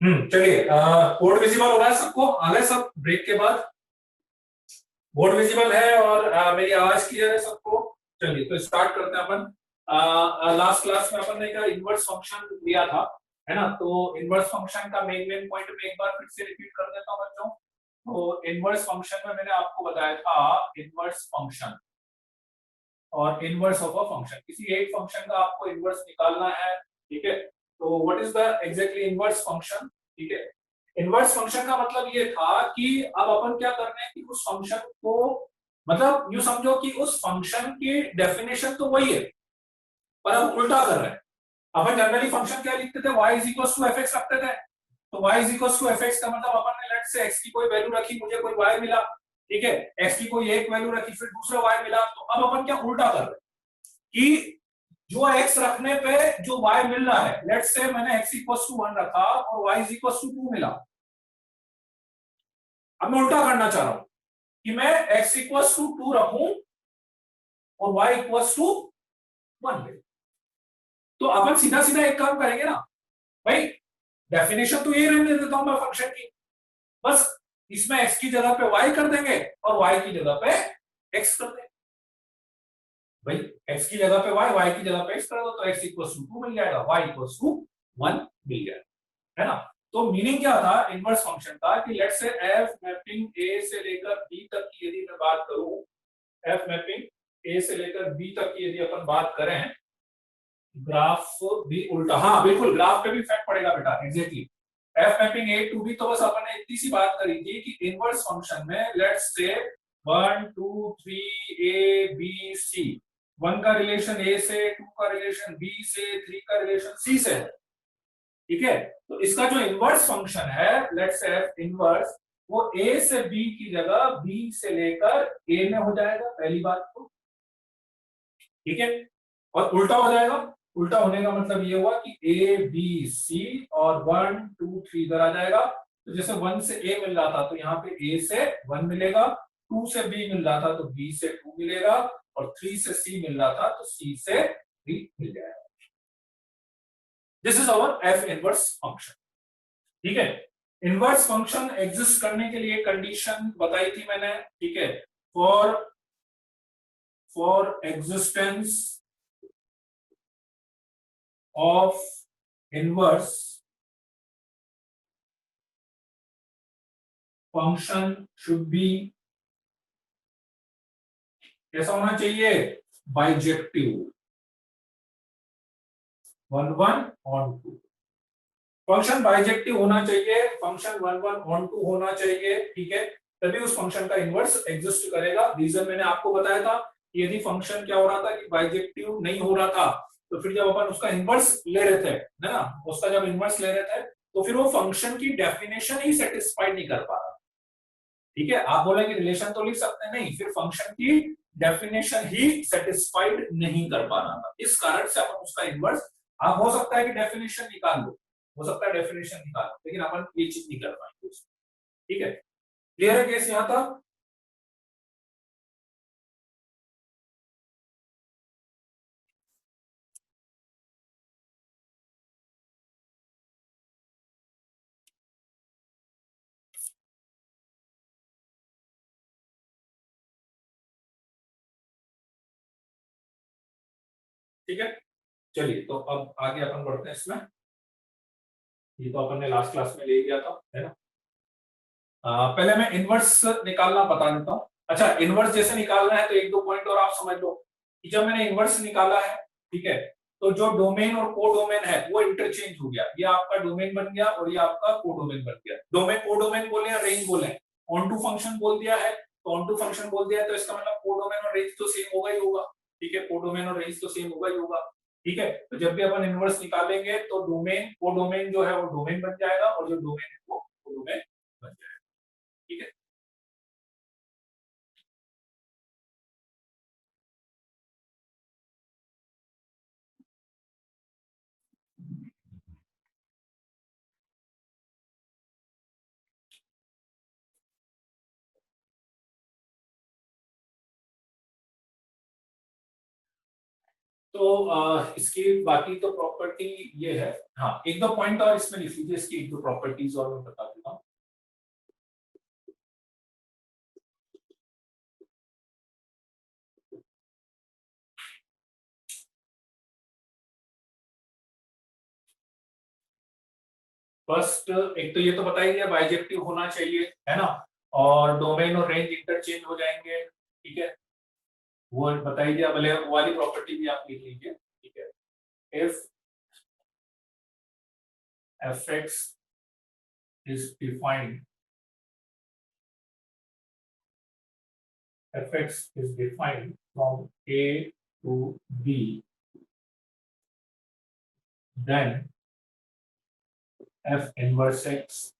चलिए, board visible हो रहा है सबको? आ गए सब ब्रेक के बाद? बोर्ड विजिबल है और मेरी आवाज क्लियर है सबको? चलिए तो स्टार्ट करते हैं अपन। लास्ट क्लास में अपन ने क्या इनवर्स फंक्शन लिया था, है ना? तो इनवर्स फंक्शन का मेन मेन पॉइंट में एक बार फिर से रिपीट कर देता हूं बच्चों। तो इनवर्स फंक्शन में मैंने आपको बताया था इनवर्स फंक्शन और इनवर्स ऑफ अ फंक्शन, किसी एक फंक्शन का आपको इनवर्स निकालना है। ठीक है, तो what is the exactly inverse function? ठीक है, इनवर्स फंक्शन का मतलब ये था कि अब अपन क्या कर रहे हैं कि उस फंक्शन को, मतलब यूं समझो कि उस फंक्शन की डेफिनेशन तो वही है पर हम उल्टा कर रहे हैं। अपन जनरली फंक्शन क्या लिखते थे, y is equal to f x रखते थे। तो y is equal to f x का मतलब अपन ने लेट से x की कोई वैल्यू रखी, मुझे कोई y मिला। ठीक है, x की कोई एक वैल्यू रखी, फिर दूसरा y मिला। तो अब अपन क्या उल्टा कर रहे हैं कि जो x रखने पे जो y मिल रहा है, लेट से मैंने x इक्वल टू 1 रखा और y इज इक्वल टू 2 मिला। अब मैं उल्टा करना चाह रहा हूं कि मैं x इक्वल टू 2 रखूं और y इक्वल टू 1 मिले। तो अपन सीधा सीधा एक काम करेंगे ना भाई, डेफिनेशन तो ये रहने देता हूं मैं फंक्शन की, बस इसमें x की जगह पे y कर देंगे और y की जगह पे x कर देंगे। भाई x की जगह पे y की जगह पे x कर दो तो x इक्वल टू 2 मिल जाएगा, y इक्वल टू 1 मिल जाएगा, है ना? तो मीनिंग क्या था इनवर्स फंक्शन का कि let's say f mapping a से लेकर b तक की यदि मैं बात करूं, f मैपिंग a से लेकर b तक की यदि अपन बात करें, ग्राफ भी उल्टा, हाँ बिल्कुल ग्राफ पे भी इफेक्ट पड़ेगा बेटा, exactly. F mapping A to B, तो बस अपन ने इतनी सी बात करी थी कि इनवर्स फंक्शन में let's say 1 2 3 a b c, 1 का रिलेशन a से, 2 का रिलेशन b से, 3 का रिलेशन c से है। ठीक है, तो इसका जो इनवर्स फंक्शन है लेट्स से एफ इनवर्स, वो a से b की जगह b से लेकर a में हो जाएगा, पहली बात तो। ठीक है, और उल्टा हो जाएगा। उल्टा होने का मतलब ये हुआ कि ए बी सी और 1 2 3 इधर आ जाएगा। तो जैसे 1 से ए मिल रहा था तो यहाँ पे ए से 1 मिलेगा, 2 से बी मिल रहा था तो बी से 2 मिलेगा, और 3 से सी मिल रहा था तो सी से 3 मिल जाएगा। This is our F inverse function. ठीक है, इनवर्स फंक्शन एग्जिस्ट करने के लिए कंडीशन बताई थी मैंने। ठीक है, for for existence of inverse function should be, कैसा होना चाहिए? Bijective, 1 1 on 2। फंक्शन बाइजेक्टिव होना चाहिए, फंक्शन 1 1 ऑन 2 होना चाहिए। ठीक है, तभी उस फंक्शन का इनवर्स एग्जिस्ट करेगा। रीजन मैंने आपको बताया था कि यदि फंक्शन क्या हो रहा था कि बाइजेक्टिव नहीं हो रहा था, तो फिर जब अपन उसका इनवर्स ले रहे थे, है ना, उसका जब इनवर्स ले रहे थे तो फिर वो फंक्शन की डेफिनेशन ही सेटिस्फाई नहीं कर पा रहा। ठीक है, आप बोलेंगे रिलेशन तो लिख सकते हैं, नहीं, फिर फंक्शन की डेफिनेशन ही सेटिस्फाइड नहीं कर पा रहा था, इस कारण से अपन उसका इनवर्स, आप हो सकता है कि डेफिनेशन निकाल लो, हो सकता है डेफिनेशन निकाल लो, लेकिन अपन ये चीज नहीं कर पाएंगे। ठीक है, क्लियर है केस यहां तक? ठीक है, चलिए तो अब आगे अपन बढ़ते हैं इसमें। ये तो अपन ने लास्ट क्लास में ले लिया था, है ना? पहले मैं इनवर्स निकालना बता देता हूँ। अच्छा, इनवर्स जैसे निकालना है तो एक दो पॉइंट और आप समझ लो कि जब मैंने इनवर्स निकाला है, ठीक है, तो जो डोमेन और को डोमेन है वो इंटरचेंज हो गया। ये आपका डोमेन बन गया और ये आपका को डोमेन बन गया। डोमेन को डोमेन बोले या रेंज बोले, ऑन टू फंक्शन बोल दिया है तो ऑन टू फंक्शन बोल दिया है, तो इसका मतलब को डोमेन और रेंज तो सेम होगा ही होगा। ठीक है, को डोमेन और रेंज तो सेम होगा ही होगा। ठीक है, तो जब भी अपन इनवर्स निकालेंगे तो डोमेन को डोमेन जो है वो डोमेन बन जाएगा और जो डोमेन है वो को डोमेन बन जाएगा। ठीक है, तो इसकी बाकी तो प्रॉपर्टी ये है। हाँ, एक दो पॉइंट और इसमें लिख लीजिए, इसकी एक दो प्रॉपर्टीज और मैं बता देता हूँ। फर्स्ट, एक तो ये तो बता ही दिया, बाइजेक्टिव होना चाहिए, है ना, और डोमेन और रेंज इंटरचेंज हो जाएंगे, ठीक है, वो बता ही दिया। भले वो वाली प्रॉपर्टी भी आप लिख लीजिए, ठीक है। If fx is defined, fx is defined from a to b, then f inverse x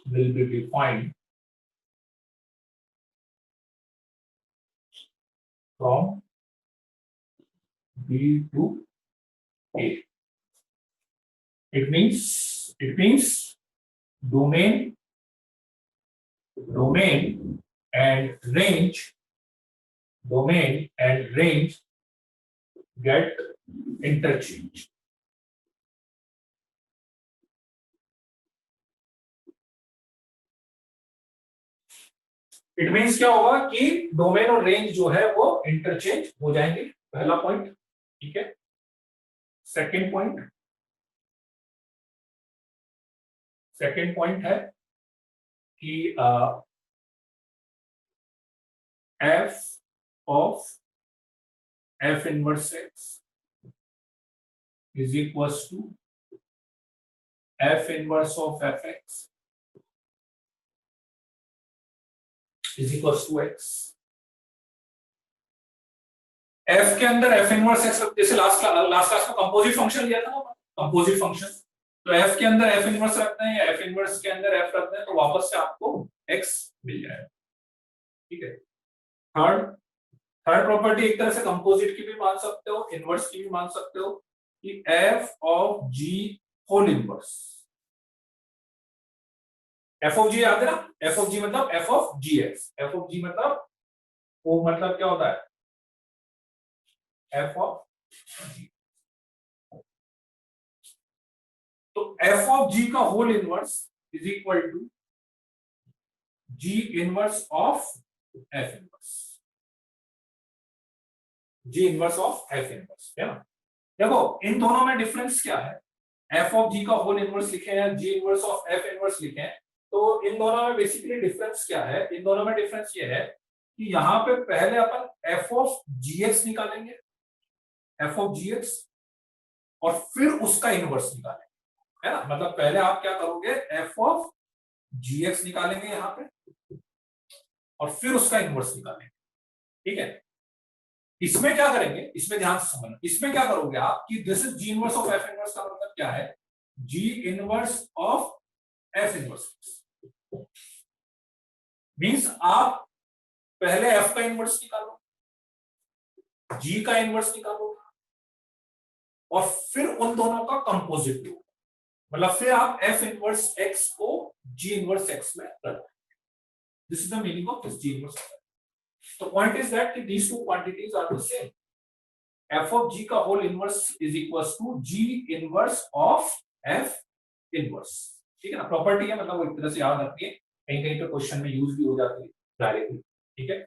will be defined from b to a. It means domain and range get interchanged. It means क्या होगा कि domain और range जो है वो interchange हो जाएंगे, पहला पॉइंट, ठीक है। सेकंड पॉइंट है कि f of f inverse x is equals to f inverse of fx is equals to x। f के अंदर f इनवर्स x, जैसे लास्ट क्लास में कंपोजिट फंक्शन लिया था ना, कंपोजिट फंक्शन, तो f के अंदर f इनवर्स रखते हैं या f इनवर्स के अंदर f रखते हैं तो वापस से आपको x मिल जाएगा, ठीक है। थर्ड प्रॉपर्टी एक तरह से कंपोजिट की भी मान सकते हो, इनवर्स की भी मान सकते हो, कि f of g whole inverse, f of g याद है ना, f ऑफ g मतलब f of gx, f of g मतलब वो मतलब क्या होता है, f ऑफ g। तो f ऑफ g का whole inverse is equal to g inverse of f inverse, g inverse of f inverse, है ना। देखो इन दोनों में डिफरेंस क्या है, f ऑफ g का होल इनवर्स लिखे हैं, g inverse of f inverse लिखे हैं, तो इन दोनों में बेसिकली डिफरेंस क्या है, इन दोनों में डिफरेंस ये है कि यहाँ पे पहले अपन f ऑफ gx निकालेंगे, f ऑफ gx, और फिर उसका इनवर्स निकालेंगे, है ना। मतलब पहले आप क्या करोगे, f ऑफ gx निकालेंगे यहाँ पे और फिर उसका इनवर्स निकालेंगे, ठीक है। इसमें क्या करेंगे, इसमें ध्यान से समझना, इसमें क्या करोगे आप कि this is g inverse of f inverse का मतलब क्या है, g inverse of f inverse means आप पहले f का इनवर्स निकालो, g का इनवर्स निकालो और फिर उन दोनों का कंपोजिट लो, मतलब फिर आप f इनवर्स x को g इनवर्स x में रख देंगे। This is the meaning of this g inverse. The point is that these two quantities are the same. f of g का whole inverse is equals to g inverse of f inverse, ठीक है ना। Property है, मतलब वो एक तरह से याद रखिए, कहीं कहीं पे क्वेश्चन में यूज भी हो जाती है डायरेक्टली, ठीक है।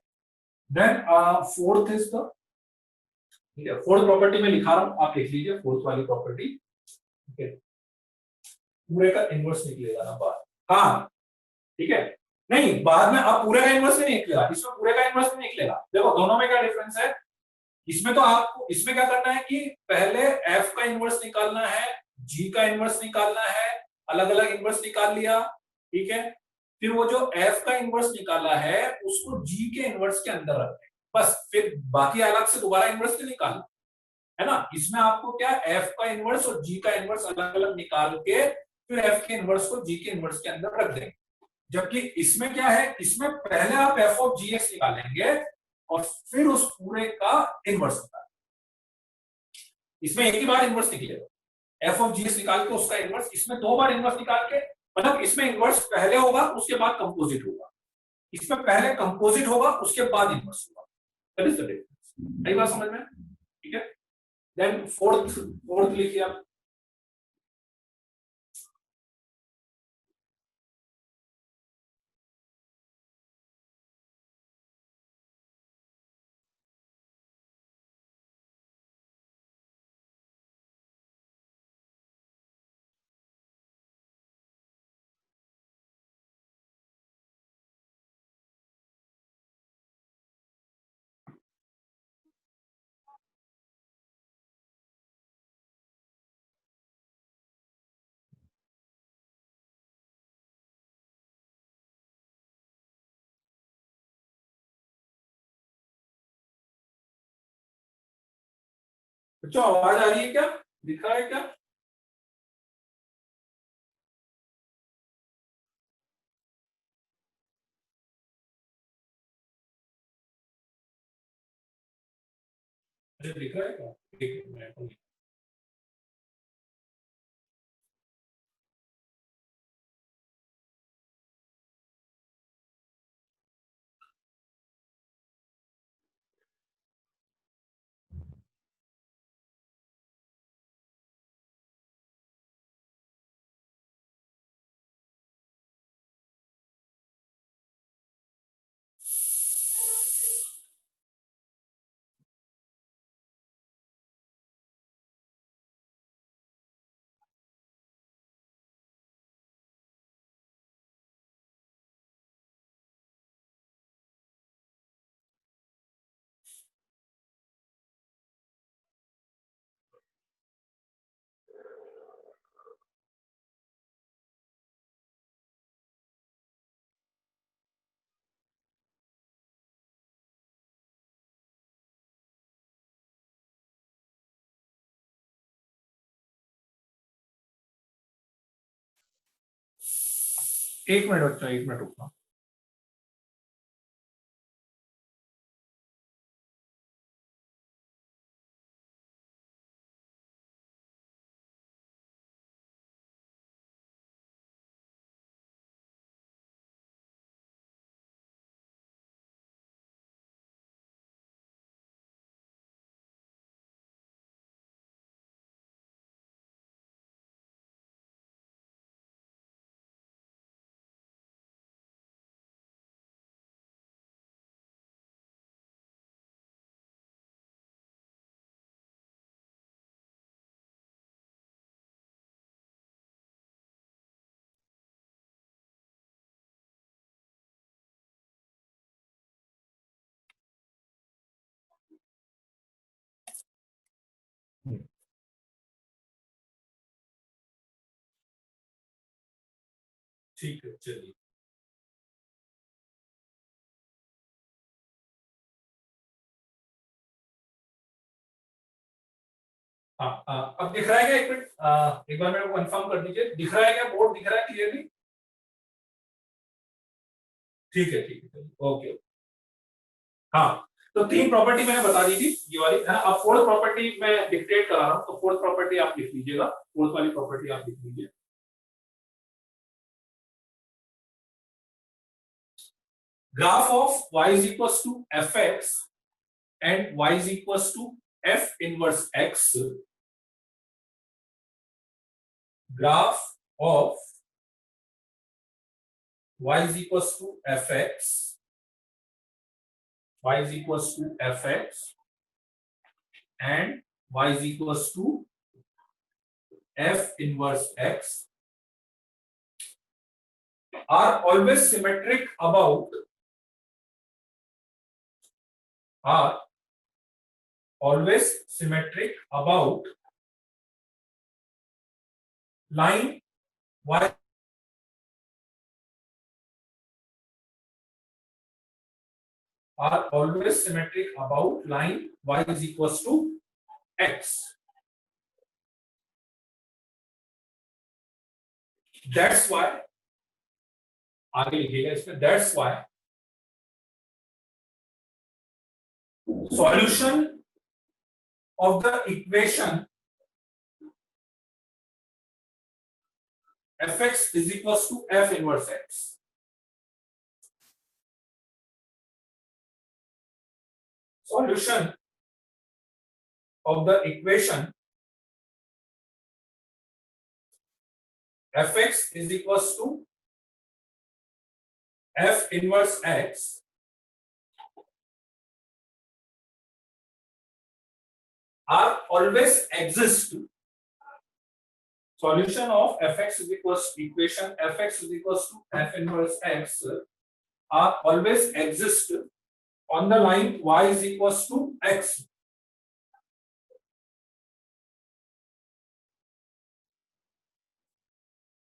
देन फोर्थ इज द, ठीक है, फोर्थ प्रॉपर्टी में लिखा रहा हूं, आप लिख लीजिए फोर्थ वाली प्रॉपर्टी, ठीक है। पूरे का इनवर्स निकलेगा ना बाहर, हाँ ठीक है, नहीं बाद में आप पूरे का इनवर्स नहीं निकलेगा, इसमें पूरे का इनवर्स नहीं निकलेगा। देखो दोनों में क्या डिफरेंस है, इसमें तो आपको इसमें क्या करना है कि पहले f का इनवर्स निकालना है, g का इनवर्स निकालना है, अलग अलग इनवर्स निकाल लिया, ठीक है। फिर वो जो f का इनवर्स निकाला है उसको g के इनवर्स के अंदर रखना है, बस, फिर बाकी अलग से दोबारा इनवर्स नहीं निकालना, है ना। इसमें आपको क्या f का इनवर्स और g का इनवर्स अलग अलग निकाल के फिर f के इनवर्स को g के इनवर्स के अंदर रख देंगे। जबकि इसमें क्या है, इसमें पहले आप f ऑफ gx निकालेंगे और फिर उस पूरे का इनवर्स निकालेंगे। इसमें एक ही बार इनवर्स निकलेगा, f ऑफ gx निकाल के उसका इनवर्स, इसमें दो बार इनवर्स निकाल के, मतलब इसमें इनवर्स पहले होगा उसके बाद कंपोजिट होगा, इसमें पहले कंपोजिट होगा उसके बाद इनवर्स होगा, दैट इज द डिफरेंस। आई बात समझ में? ठीक है, देन फोर्थ लिखिए आप। बच्चों आवाज आ रही है क्या? दिख रहा है क्या? मुझे दिख रहा है क्या? एक मिनट। एक मिनट बच्चों, एक मिनट रुकना। ठीक है, चलिए। हाँ, अब दिख रहा है क्या? एक मिनट, एक बार मेरे को कंफर्म कर दीजिए, दिख रहा है क्या? बोर्ड दिख रहा है क्लियरली? ठीक है, ठीक है, ओके। हाँ, तो तीन प्रॉपर्टी मैंने बता दी थी, ये वाली है ना। अब फोर्थ प्रॉपर्टी मैं डिक्टेट करा रहा हूँ, तो फोर्थ प्रॉपर्टी आप लिख लीजिएगा, फोर्थ वाली प्रॉपर्टी आप लिख लीजिए। Graph of y is equals to fx and y is equals to f inverse x. Graph of y is equals to fx, y is equals to fx and y is equals to f inverse x are always symmetric about line y are always symmetric about line y is equals to x. That's why, आगे लिखिएगा इसमें, that's why solution of the equation fx is equals to f inverse x. Solution of the equation fx is equals to f inverse x are always exist. Solution of fx is equals to equation fx is equals to f inverse x are always exist on the line y is equals to x.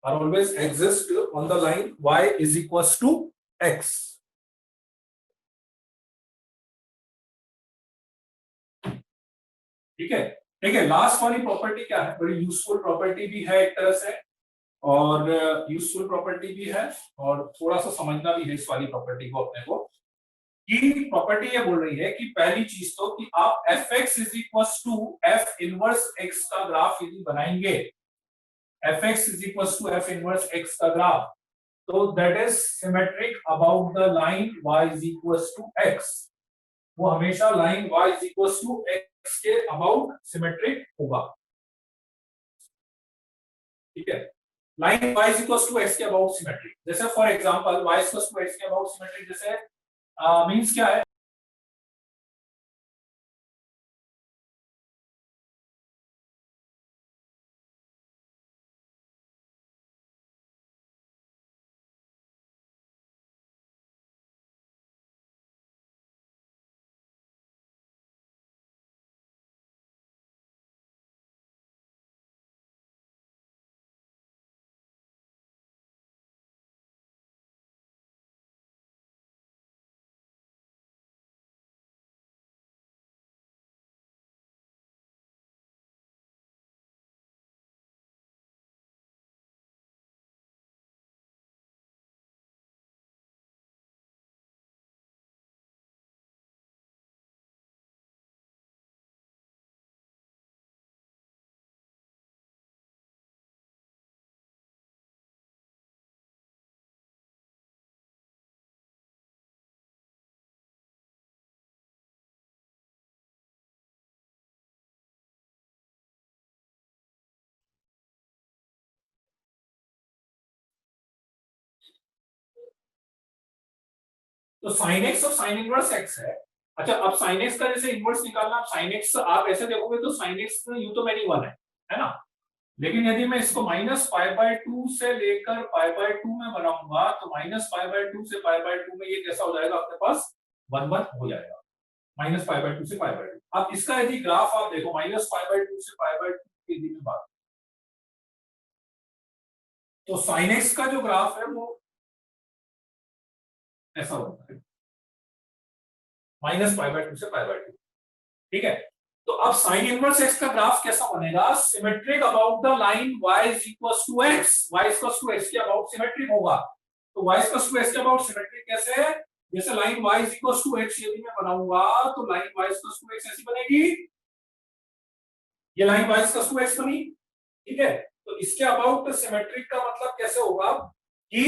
Are always exist on the line y is equals to x. ठीक है. देखिए last वाली property क्या है, बड़ी useful property भी है एक तरह से और यूजफुल प्रॉपर्टी भी है और थोड़ा सा समझना भी है इस वाली प्रॉपर्टी को अपने को, कि प्रॉपर्टी ये बोल रही है कि पहली चीज तो कि आप fx is equals to f inverse x का ग्राफ यदि बनाएंगे, fx is equals to f inverse x का ग्राफ, तो that is symmetric about the line y is equals to x. वो हमेशा line y is equals to x के about symmetric होगा. ठीक है, line y is equals to x के about symmetric. जैसे for example y is equals to x के about symmetric, जैसे मींस क्या है, तो sin x और sin इनवर्स x है. अच्छा, अब sin x का जैसे इनवर्स निकालना, आप sin x आप ऐसे देखोगे तो sin x यू तो मेरी 1 है ना, लेकिन यदि मैं इसको माइनस पाई बाय 2 से लेकर पाई बाय 2 में बनाऊंगा तो माइनस पाई बाय 2 से पाई बाय 2 में ये कैसा हो जाएगा आपके पास 1 1 हो जाएगा, माइनस पाई बाय 2 से पाई बाय 2. अब इसका यदि ग्राफ आप देखो माइनस पाई बाय 2 से पाई बाय 2 की यदि मैं बात, तो sin x का जो ग्राफ है वो ऐसा होता है माइनस पाई बाय 2 से पाई बाय 2. ठीक है, तो अब sin इनवर्स x का ग्राफ कैसा बनेगा, symmetric about the line y is equals to x, y is equals to x के अबाउट सिमेट्रिक होगा. तो y is equals to x के अबाउट सिमेट्रिक कैसे है, जैसे line y is equals to x यदि मैं बनाऊंगा तो line y is equals to x ऐसी बनेगी, ये line y is equals to x बनी. ठीक है, तो इसके अबाउट सिमेट्रिक का मतलब कैसे होगा कि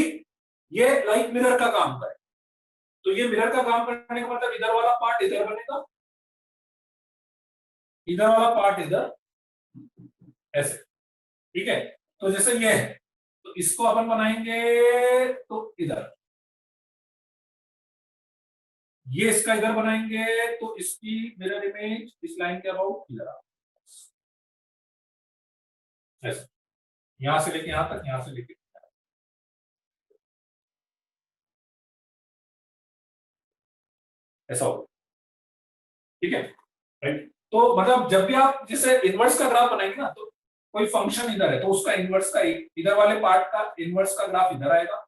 ये लाइक मिरर का काम करे, तो ये मिरर का काम करने का मतलब इधर वाला पार्ट इधर बनेगा, इधर वाला पार्ट इधर ऐसे. ठीक है, तो जैसे ये है तो इसको अपन बनाएंगे तो इधर, ये इसका इधर बनाएंगे तो इसकी मिरर इमेज इस लाइन के अबाउट इधर ऐसे, यहां से लेके यहां तक, यहां से लेके ऐसा होगा. ठीक है, राइट. तो मतलब जब भी आप जैसे इनवर्स का ग्राफ बनाएंगे ना, तो कोई फंक्शन इधर है तो उसका इनवर्स का इधर वाले पार्ट का इनवर्स का ग्राफ इधर आएगा,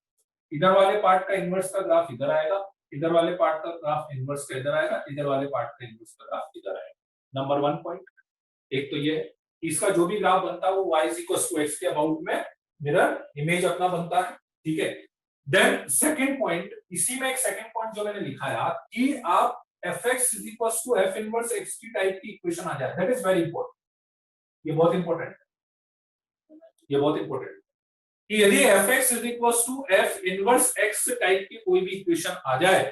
इधर वाले पार्ट का इनवर्स का ग्राफ इधर आएगा, इधर वाले पार्ट का ग्राफ इनवर्स का इधर आएगा, इधर वाले पार्ट का इनवर्स का ग्राफ इधर आएगा. Number 1 point. एक तो ये इसका जो भी ग्राफ बनता है वो y is equal to x के अबाउट में मिरर इमेज अपना बनता है. ठीक है, देन सेकंड पॉइंट, इसी में एक सेकंड पॉइंट जो मैंने लिखा है कि आप fx is equal to f inverse x की टाइप की इक्वेशन आ जाए, दैट इज वेरी इंपॉर्टेंट. ये बहुत इंपॉर्टेंट है, ये बहुत इंपॉर्टेंट है कि यदि fx is equal to f inverse x type की कोई भी इक्वेशन आ जाए,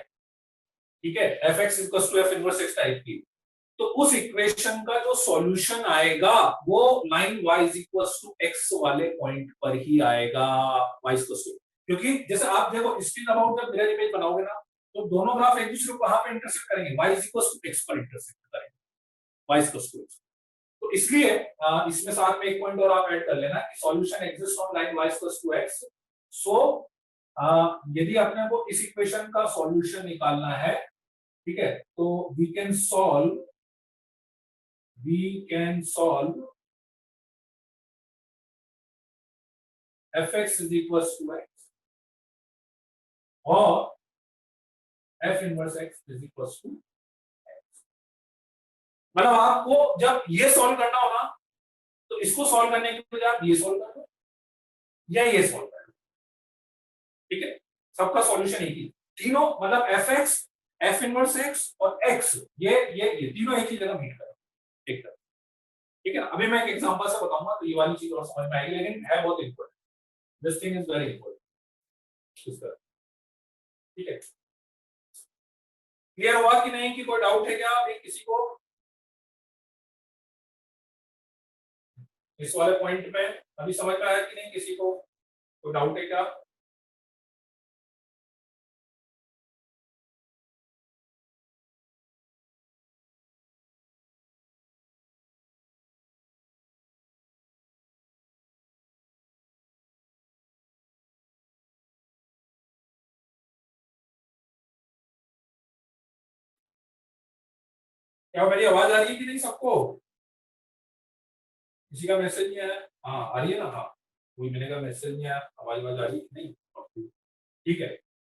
ठीक है, fx is equal to f inverse x type की, तो उस इक्वेशन का जो सॉल्यूशन आएगा वो line y is equal to x वाले पॉइंट पर ही आएगा, y इक्वल टू, क्योंकि जैसे आप देखो स्टिल अबाउट जब मिरर इमेज बनाओगे ना तो दोनों ग्राफ एक दूसरे को कहां पे इंटरसेक्ट करेंगे, y is equal to x पर इंटरसेक्ट करेंगे, y इक्वल टू x। तो इसलिए इसमें साथ में एक पॉइंट और आप ऐड कर लेना कि solution exist on line y equal to x। So यदि अपने को इस इक्वेशन का सॉल्यूशन निकालना है, ठीक है, तो we can solve fx is equals to x और f inverse x is equals to x। मतलब आपको जब ये सॉल्व करना हो ना तो इसको सॉल्व करने के लिए आप ये सॉल्व कर लो या ये सॉल्व कर लो, ठीक है, सबका सॉल्यूशन एक ही, तीनों मतलब fx, f इनवर्स x और x ये तीनों एक ही जगह मीट करें, ठीक है, ठीक है। अभी मैं एक एग्जांपल से बताऊंगा तो ये वाली चीज और समझ में आएगी, लेकिन है बहुत important, this thing is very important, ठीक है। क्लियर हुआ कि नहीं, कि कोई डाउट है क्या अभी किसी को इस वाले पॉइंट में, अभी समझ में आया कि नहीं, किसी को कोई डाउट है क्या? क्या मेरी आवाज आ रही है कि नहीं सबको? किसी का मैसेज नहीं आया? हाँ आ रही है ना, हाँ कोई मैंने का मैसेज नहीं आया, आवाज आ रही है नहीं, ठीक है,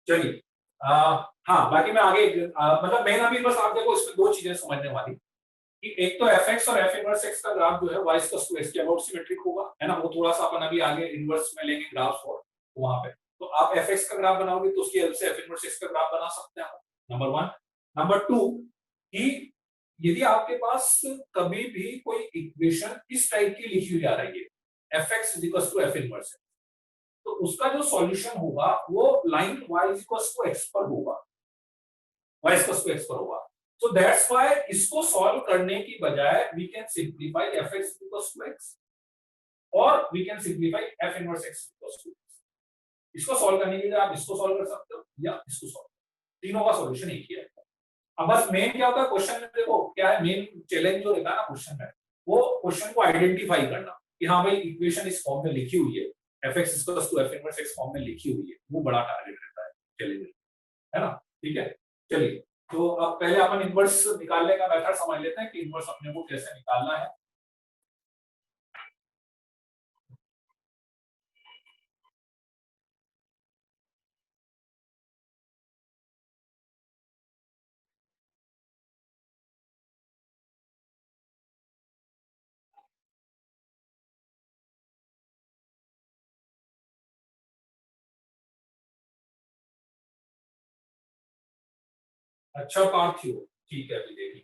चलिए। हाँ बाकी मैं आगे मतलब मैं अभी बस आप देखो इसमें दो चीजें समझने वाली कि एक तो fx और f इनवर्स x का ग्राफ जो है y इक्वल टू x के अबाउट सिमेट्रिक होगा, है ना, वो थोड़ा सा अपन अभी आगे इनवर्स में लेंगे ग्राफ और वहां पे तो आप fx का ग्राफ बनाओगे तो उसकी हेल्प से f इनवर्स x का ग्राफ बना सकते हैं, नंबर वन। नंबर टू कि यदि आपके पास कभी भी कोई इक्वेशन इस टाइप की लिखी हुई आ रही है fx equal to f inverse, तो उसका जो सॉल्यूशन होगा वो line y equal to x पर होगा, y इक्वल टू x पर होगा। So that's why इसको सॉल्व करने की बजाय we can simplify fx equals to x और we can simplify f inverse x equals to x। इसको सॉल्व करने के लिए आप इसको सॉल्व कर सकते हो या इसको सॉल्व, तीनों का सॉल्यूशन एक ही है। अब बस मेन क्या होता है क्वेश्चन में, देखो क्या है मेन चैलेंज जो रहता है ना क्वेश्चन में, वो क्वेश्चन को आइडेंटिफाई करना कि हाँ भाई इक्वेशन इस फॉर्म में लिखी हुई है, fx equals to f inverse x form में लिखी हुई है, वो बड़ा टारगेट रहता है, चैलेंज है ना, ठीक है। चलिए तो अब पहले अपन इनवर्स निकालने का मेथड समझ लेते हैं कि इनवर्स अपने को कैसे निकालना है। अच्छा पार्थिव, ठीक है, अभी देखिए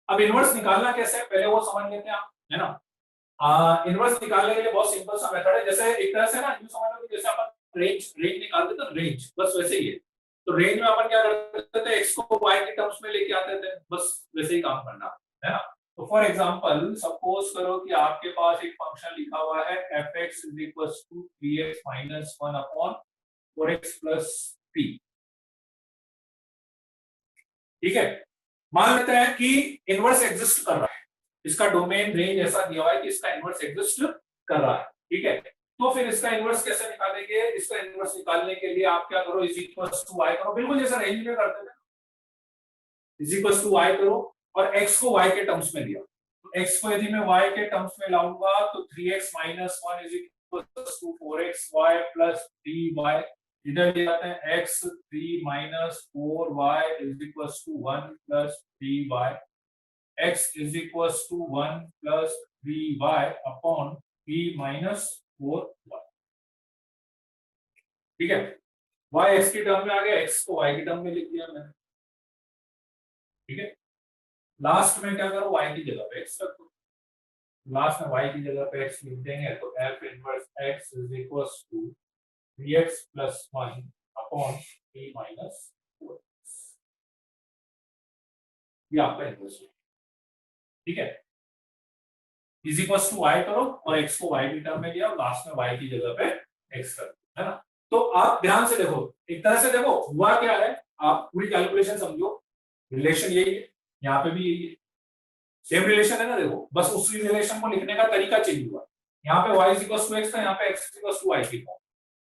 अब इनवर्स निकालना कैसे है पहले वो समझ लेते हैं आप, है ना। इनवर्स निकालने के लिए बहुत सिंपल सा मेथड है, जैसे एक तरह से ना यूं समझ लो कि जैसे अपन रेंज रेंज निकालते थे, रेंज बस वैसे ही है। तो रेंज में अपन क्या करते थे, x को y के टर्म्स में लेके आते थे, बस वैसे ही काम करना है ना। तो फॉर एग्जांपल सपोज करो कि आपके पास एक फंक्शन लिखा हुआ है fx is equal to 3x minus 1 upon 4x plus 3, ठीक है। मान लेते हैं कि इनवर्स एग्जिस्ट कर रहा है, इसका डोमेन रेंज ऐसा दिया हुआ है कि इसका इनवर्स एग्जिस्ट कर रहा है, ठीक है। तो फिर इसका इनवर्स कैसे निकालेंगे, इसका इनवर्स निकालने के लिए आप क्या करो, इज इक्वल टू y करो, बिल्कुल जैसा रेंज में करते थे, इज इक्वल टू y करो और x को y के टर्म्स में लिया, तो x को यदि मैं y के टर्म्स में लाऊंगा तो 3x minus 1 is equal to 4xy plus 3y, इधर ले आते हैं x 3 minus 4y is equal to 1 plus 3y, x is equals to 1 plus 3y upon p minus 4y, ठीक है। y x की टर्म में आ गया, x को y की टर्म में लिख दिया मैंने, ठीक है। लास्ट में क्या करो, y की जगह पे x रख दो, लास्ट में y की जगह पे x लिख देंगे तो f inverse x is equals to 3x plus 1 upon p minus 4, ये आपका इनवर्स है, ठीक है, इज इक्वल टू y करो और x को y की टर्म में लिया और लास्ट में y की जगह पे x कर दिया, है ना। तो आप ध्यान से देखो, एक तरह से देखो हुआ क्या है, आप पूरी कैलकुलेशन समझो, रिलेशन यही है, यहाँ पे भी यही है, सेम रिलेशन है ना, देखो बस उसी रिलेशन को लिखने का तरीका चेंज हुआ, यहाँ पे y x था, यहाँ पे x y की फॉर्म,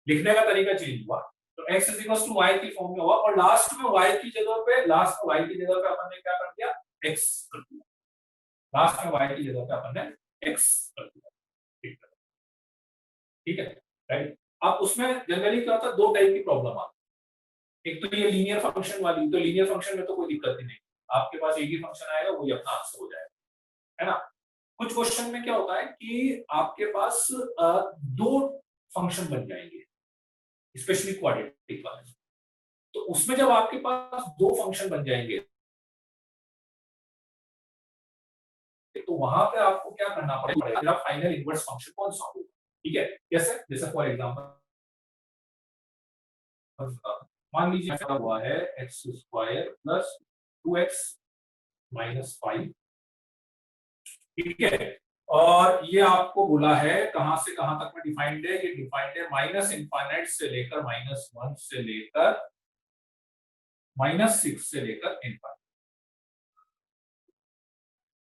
लिखने का तरीका चेंज हुआ, तो x y की फॉर्म में हुआ और लास्ट में y की जगह पे अपन ने क्या कर दिया, x कर दिया, लास्ट में y की जगह पे अपन ने x कर दिया, ठीक है, राइट। अब उसमें जनरली क्या होता है, दो टाइप की प्रॉब्लम आती है, एक तो ये लीनियर फंक्शन वाली, तो लीनियर फंक्शन में तो कोई दिक्कत ही नहीं, आपके पास एक ही फंक्शन आएगा, वही अपना आंसर हो जाएगा, है ना। कुछ क्वेश्चन में क्या होता है कि आपके पास दो फंक्शन बन जाएंगे, स्पेशली क्वाड्रेटिक वाले, तो उसमें जब आपके पास दो फंक्शन बन जाएंगे तो वहां पे आपको क्या करना पड़ेगा, फाइनल इनवर्स फंक्शन कौन सा होगा, ठीक है, कैसे, जैसे फॉर एग्जांपल मान लीजिए ऐसा हुआ है x square plus 2x minus 5, ठीक है, और ये आपको बोला है कहां से कहां तक में डिफाइंड है, ये डिफाइंड है माइनस इनफाइनाइट से लेकर -1 से लेकर -6 से लेकर इनफाइनाइट,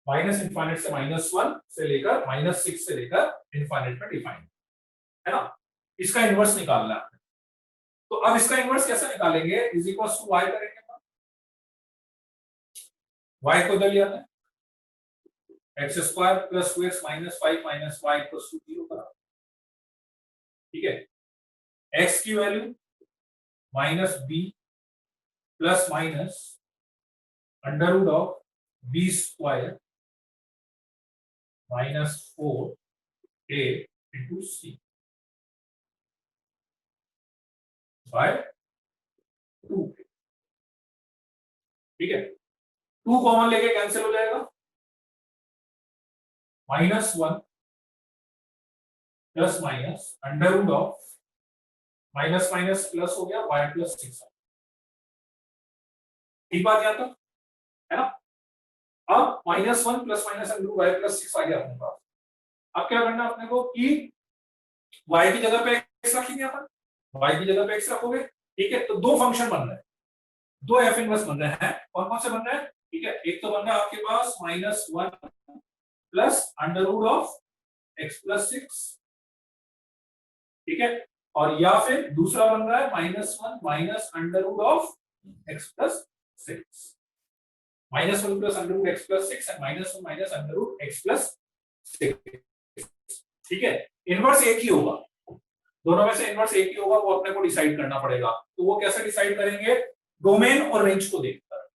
माइनस इनफाइनाइट से -1 से लेकर -6 से लेकर इनफाइनाइट में डिफाइंड है ना। इसका इनवर्स निकालना है, तो अब इसका इनवर्स कैसे निकालेंगे, इज इक्वल टू y करेंगे, y को इधर लिया है x square plus 2x minus 5 minus y equal to 0 करा, ठीक है, x की वैल्यू minus b plus minus under root of b square minus 4a into c by 2, ठीक है, 2 कॉमन लेके कैंसिल हो जाएगा, -1 plus minus under root of minus minus plus हो गया y प्लस 6, ठीक बात यहां तक, है ना। अब -1 plus minus under root y plus 6 आ गया अपने पास, अब क्या करना अपने को कि y की जगह पे x रखेंगे अपन, y की जगह पे x रखोगे, ठीक है, तो दो फंक्शन बन रहे हैं, दो एफ इनवर्स बन रहे हैं, कौन कौन से बन रहे हैं, ठीक है, एक तो बन रहा है आपके पास -1 plus under root of x plus 6, ठीक है, और या फिर दूसरा बन रहा है -1 minus under root of x plus 6, -1 plus under root x plus 6 and -1 minus under root x plus 6, ठीक है, इनवर्स एक ही होगा, दोनों में से इनवर्स एक ही होगा, वो अपने को डिसाइड करना पड़ेगा, तो वो कैसे डिसाइड करेंगे, डोमेन और रेंज को देखकर,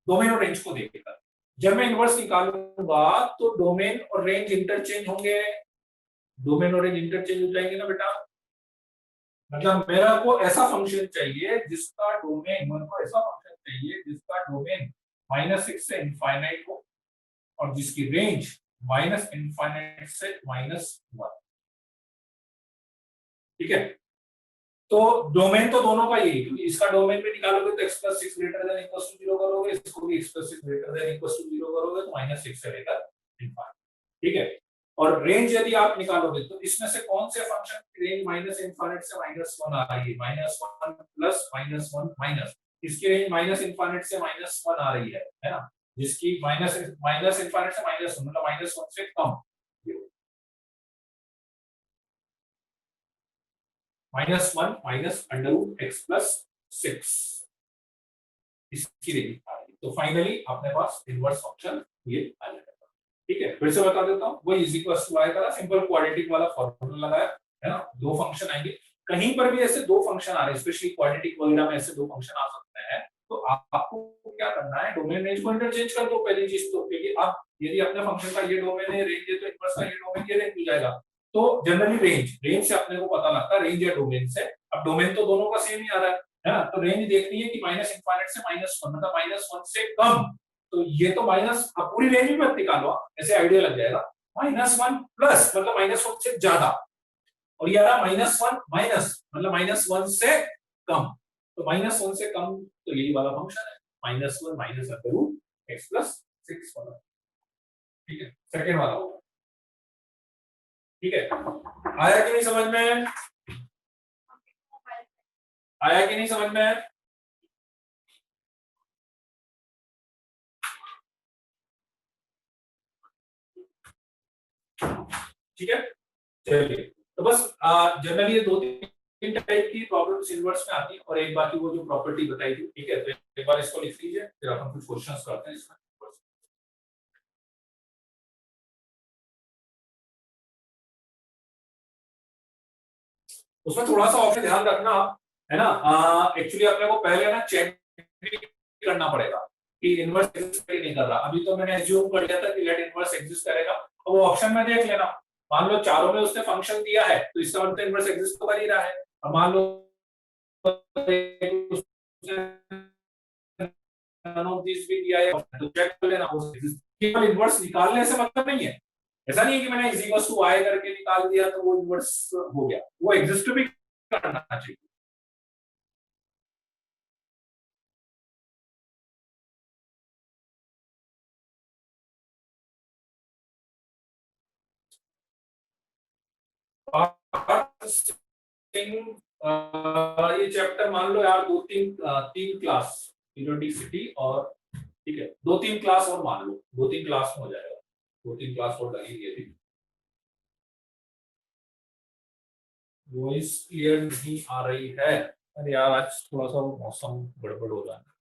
डोमेन और रेंज को देखकर, जब मैं इनवर्स निकालूंगा तो डोमेन और रेंज इंटरचेंज होंगे, डोमेन और रेंज इंटरचेंज हो जाएंगे ना बेटा, मतलब मेरा को ऐसा फंक्शन चाहिए जिसका डोमेन, मेरे को ऐसा फंक्शन चाहिए जिसका डोमेन -6 से इनफाइनाइट हो और जिसकी रेंज -इनफाइनाइट से -1, ठीक है, तो डोमेन तो दोनों का यही, क्योंकि इसका डोमेन भी निकालोगे तो x plus 6 greater than equal to 0 करोगे, इसको भी x plus 6 greater than equal to 0 करोगे तो -6 से लेकर इनफाइनाइट, ठीक है, और रेंज यदि आप निकालोगे तो इसमें से कौन से फंक्शन की रेंज माइनस इनफाइनाइट से -1 आ रही है, -1 प्लस -1 माइनस, इसकी रेंज माइनस इनफाइनाइट से -1 आ रही है ना, जिसकी माइनस इनफाइनाइट से -1 मतलब -1 से कम, -1 minus under root x plus 6, इसकी रेंज आ रही है, तो फाइनली अपने पास इनवर्स फंक्शन ये आ जाएगा, ठीक है, फिर से बता देता हूं, वो इज इक्वल टू y का सिंपल क्वाड्रेटिक वाला फॉर्मूला लगाया है ना, दो फंक्शन आएंगे, कहीं पर भी ऐसे दो फंक्शन आ रहे हैं, स्पेशली क्वाड्रेटिक वगैरह में ऐसे दो फंक्शन आ सकते हैं, तो आपको क्या करना है, डोमेन रेंज को इंटरचेंज कर दो पहली चीज तो, क्योंकि अब यदि अपने फंक्शन का ये डोमेन है, रेंज है, तो इनवर्स का ये डोमेन, ये रेंज हो जाएगा, तो जनरली रेंज से अपने को पता लगता है, रेंज या डोमेन से, अब डोमेन तो दोनों का सेम ही आ रहा है ना, तो रेंज देखनी है कि माइनस इनफाइनाइट से -1 मतलब -1 से कम, तो ये तो माइनस, अब पूरी रेंज भी मत निकालो, ऐसे आइडिया लग जाएगा, -1 प्लस मतलब -1 से ज्यादा, और ये आ रहा -1 माइनस मतलब -1 से कम, तो -1 से कम तो यही वाला फंक्शन है, -1 minus under root x plus 6 वाला, ठीक है, सेकेंड वाला होगा। ठीक है, आया कि नहीं समझ में? आया कि नहीं समझ में? ठीक है, चलिए। तो बस जनरली ये दो तीन टाइप की प्रॉब्लम्स इनवर्स में आती है, और एक बाकी वो जो प्रॉपर्टी बताई थी। ठीक है, तो एक बार इसको लिख लीजिए, फिर अपन कुछ क्वेश्चंस करते हैं इसमें। उसमें थोड़ा सा ऑप्शन ध्यान रखना, है ना। एक्चुअली अपने को पहले ना चेक करना पड़ेगा कि इनवर्स एग्जिस्ट नहीं कर रहा। अभी तो मैंने एज्यूम कर लिया था कि लेट इनवर्स एग्जिस्ट करेगा, तो वो ऑप्शन में देख लेना। मान लो चारों में उसने फंक्शन दिया है, तो इसका मतलब इनवर्स एग्जिस्ट तो कर ही रहा है। और मान लो none of these भी दिया है, तो चेक कर लेना वो एग्जिस्ट। केवल इनवर्स निकालने से मतलब नहीं है। ऐसा नहीं है कि मैंने इज इक्वल टू y करके निकाल दिया तो वो इनवर्स हो गया, वो एग्जिस्ट भी करना चाहिए। ये चैप्टर मान लो यार दो तीन तीन क्लास पीरियोडिसिटी और, ठीक है, दो तीन क्लास और मान लो, दो तीन क्लास में हो जाएगा, दो तीन क्लास और लगेंगे भी। वॉइस क्लियर नहीं आ रही है? अरे यार आज थोड़ा सा मौसम गड़बड़ हो रहा है।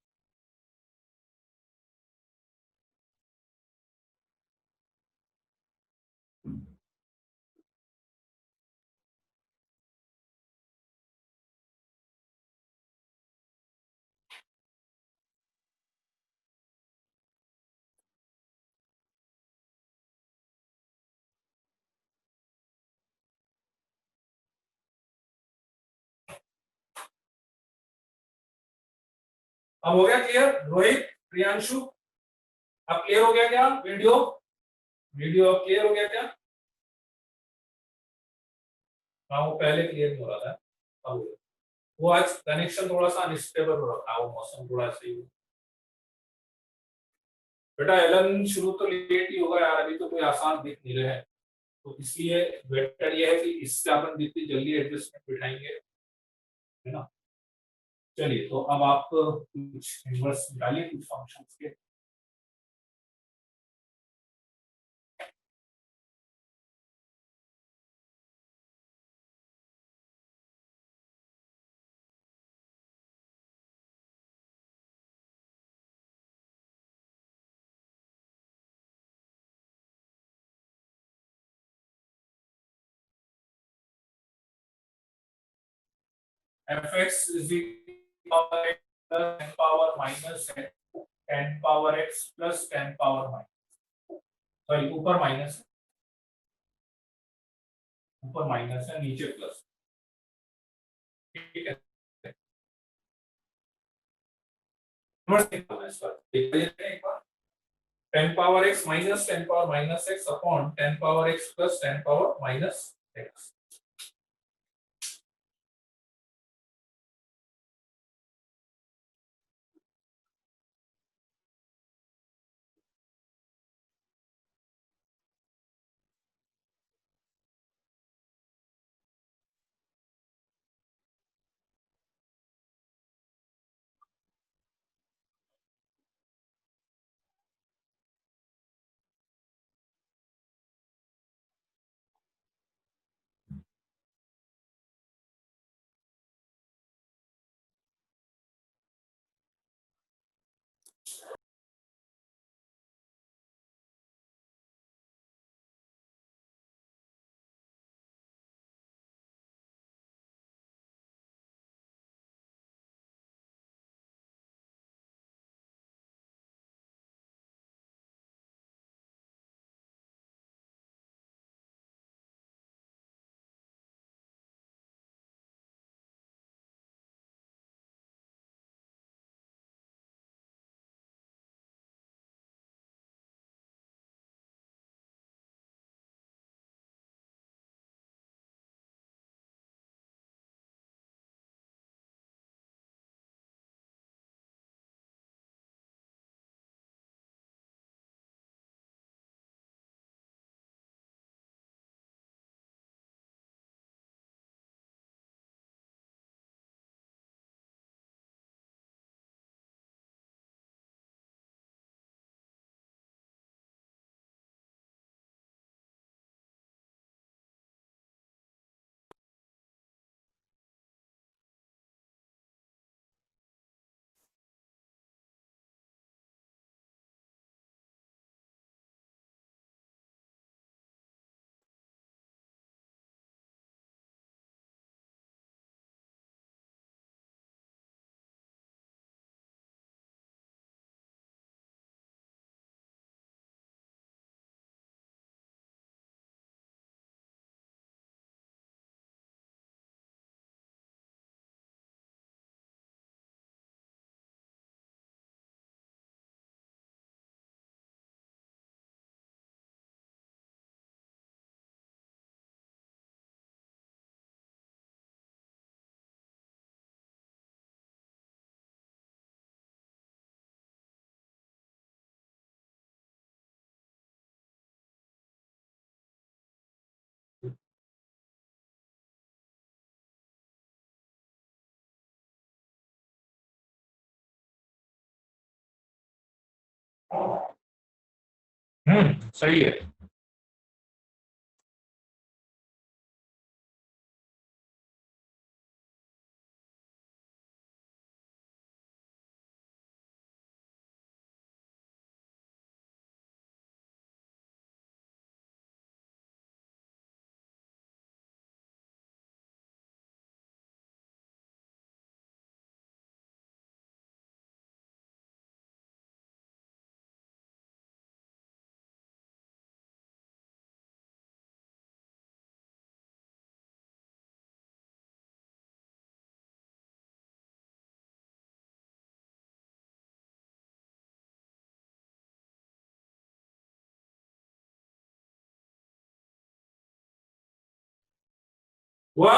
अब हो गया क्लियर रोहित, प्रियांशु? अब क्लियर हो गया क्या वीडियो? वीडियो अब क्लियर हो गया क्या? हाँ वो पहले क्लियर नहीं हो रहा था, अब हो गया। वो आज कनेक्शन थोड़ा सा अनस्टेबल हो रखा है, वो मौसम थोड़ा सही। बेटा एलन शुरू तो लेट ही होगा यार, अभी तो कोई आसान दिख नहीं रहे हैं, तो इसलिए बेटर ये है कि इससे अपन जितनी जल्दी एडजस्टमेंट बिठाएंगे, है ना। चलिए, तो अब आप कुछ इनवर्स निकालिए कुछ फंक्शंस के। F x is power ten power minus ten power x plus ten power minus, sorry ऊपर माइनस, ऊपर माइनस है नीचे प्लस। ठीक है, इनवर्स निकालना है इसका, देख लेते हैं एक बार। Ten power x minus ten power minus x upon ten power x plus ten power minus x. सही है। हुआ।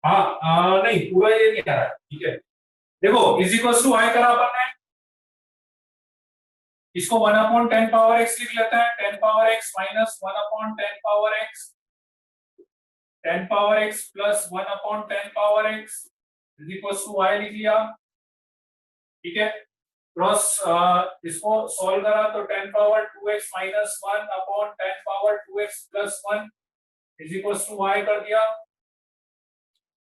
हाँ नहीं पूरा ये नहीं आ रहा है, ठीक है। देखो इज इक्वल टू आई करा अपन ने, इसको 1/10 पावर x लिख लेते हैं, 10 power x minus 1/10 power x, 10 power x plus 1/10 power x is equal to y लिख लिया, ठीक है। क्रॉस इसको सॉल्व करा तो 10 power 2x minus 1/10 power 2x plus 1 is equal to y कर दिया।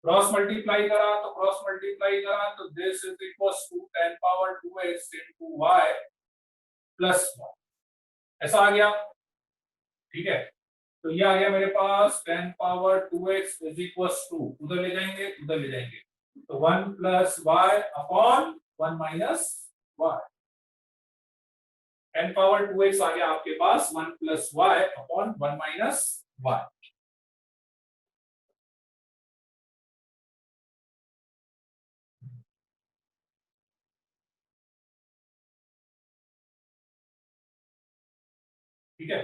क्रॉस मल्टीप्लाई करा तो this is equal to 10 power 2x into y प्लस 1 ऐसा आ गया, ठीक है। तो ये आ गया मेरे पास 10 power 2x is equal to, उधर ले जाएंगे तो 1 plus y upon 1 minus y, 10 power 2x आ गया आपके पास 1 plus y upon 1 minus y. ठीक है,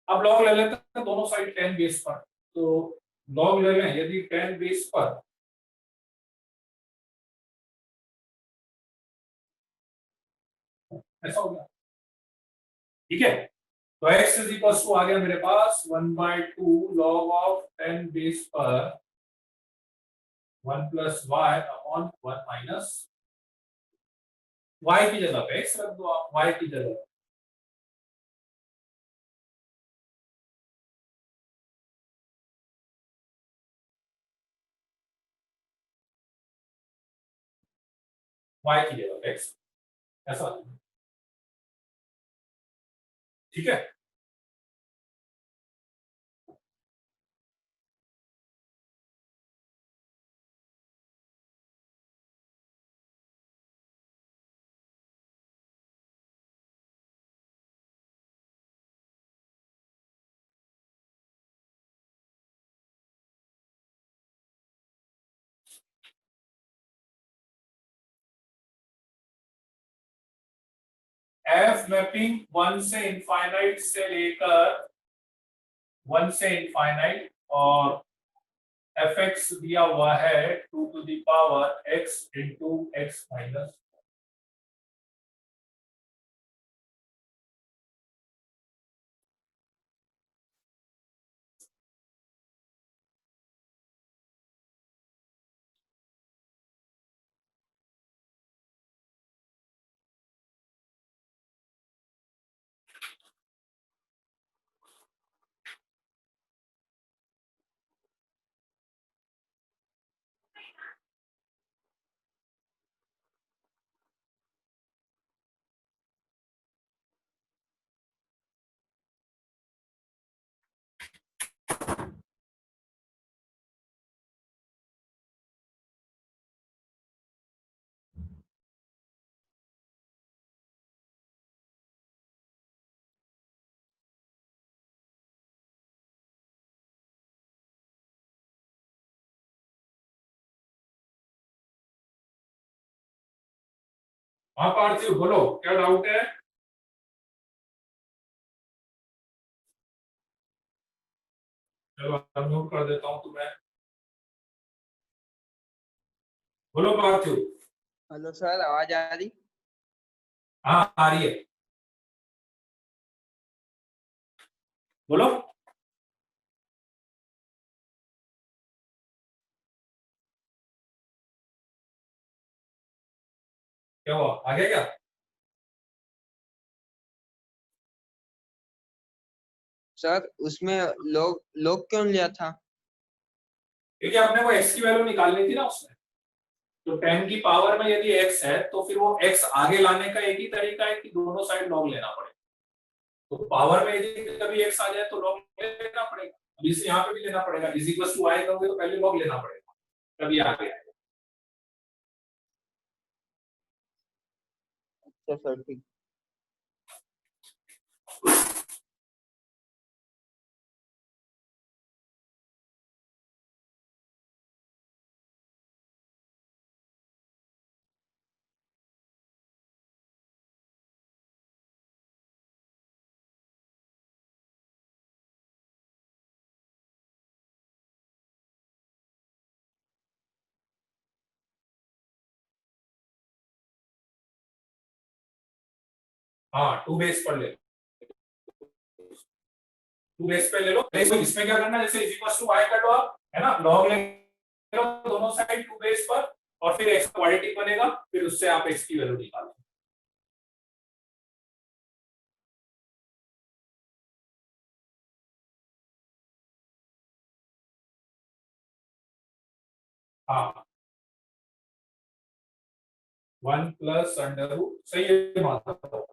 अब लॉग ले लेते हैं दोनों साइड 10 बेस पर, तो लॉग ले लें यदि 10 बेस पर ऐसा हो गया, ठीक है। तो x इज इक्वल टू आ गया मेरे पास 1/2 लॉग ऑफ 10 बेस पर 1 plus y upon 1 minus y की जगह पे x रख दो आप, y की जगह, y की जगह पे x ऐसा, ठीक है। f मैपिंग 1 से इनफाइनाइट से लेकर 1 से इनफाइनाइट और fx दिया हुआ है 2 to the power x into x minus, हाँ पार्थिव बोलो क्या डाउट है। चलो अनम्यूट कर देता हूँ तुम्हें, बोलो पार्थिव। हेलो सर, आवाज आ रही? हाँ आ रही है, बोलो। क्या हुआ, आ गया क्या? सर उसमें लोग लोग क्यों लिया था? क्योंकि आपने वो x की वैल्यू निकालनी थी ना उसमें। तो 10 की पावर में यदि x है तो फिर वो x आगे लाने का एक ही तरीका है कि दोनों साइड लॉग लेना पड़ेगा। तो पावर में यदि कभी x आ जाए तो लॉग लेना पड़ेगा। अब इसे यहाँ पे भी लेना पड़ेगा, इज इक्वल टू आई करोगे तो पहले लॉग लेना पड़ेगा तभी आगे आएगा। अच्छा सर, ठीक। हाँ, टू बेस पर ले, टू बेस पे ले लो। इसमें क्या करना है, जैसे इज इक्वल टू आई कर लो आप, है ना, लॉग ले लो दोनों साइड टू बेस पर, और फिर x क्वाड्रेटिक बनेगा, फिर उससे आप x की वैल्यू निकालो। हाँ, 1 प्लस अंडर रूट, सही है माता।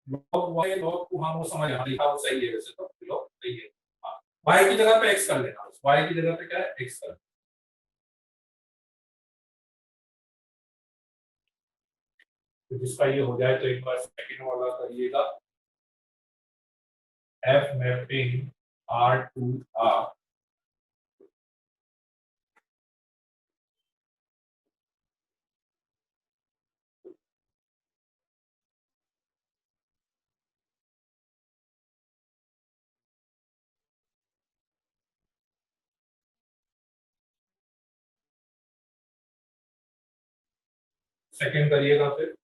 लॉग वाई लॉग टू, हाँ वो समझ आ लिखा वो सही है, वैसे तो लॉग सही है। हाँ, y की जगह पे x कर लेना, y की जगह पे क्या है x कर। तो जिसका ये हो जाए तो एक बार सेकंड वाला करिएगा, f mapping r to r। Second करिएगा फिर।